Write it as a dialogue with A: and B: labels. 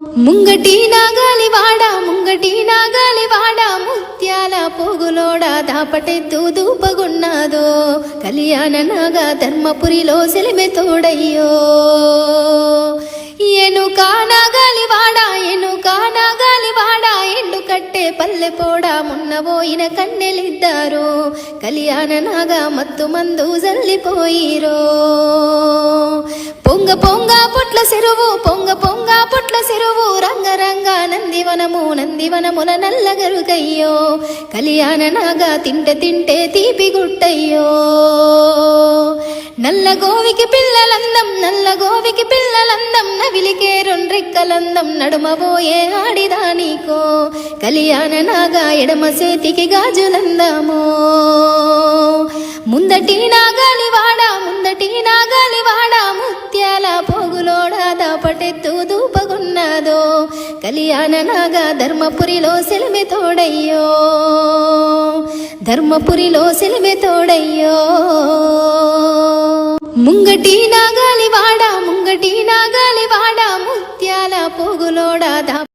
A: ముంగటి నాగాలివాడ ముత్యాల పోగులోడా దాపటెత్తు దూపగున్నాదో కళ్యాణ నాగా ధర్మపురిలో సెలిమె తోడయ్యో ఎనుకా నాగాలివాడ ఎండు కట్టే పల్లె పోడా మున్నబోయిన కన్నెలిద్దారు కళ్యాణ నాగా మత్తు మందు జల్లిపోయిరో పొంగ పొట్ల చెరువు రంగ నందివనముల నల్లగరుగయ్యో కళ్యాణ నాగా తింటే తీపి గుట్టయ్యో నల్ల గోవికి పిల్లలందం నవిలికే రొండ్రెక్కలందం నడుమబోయే ఆడిదానికో కళ్యాణ నాగా ఎడమ చేతికి గాజులందమో ముందటి నాగాలివాడ ముత్యాల పోగులోడా దాపటెత్తు దూపగున్నాదో కళ్యాణ నాగా ధర్మపురిలో సెలిమె తోడయ్యో ముంగటి నాగాలివాడ ముత్యాల పోగులోడా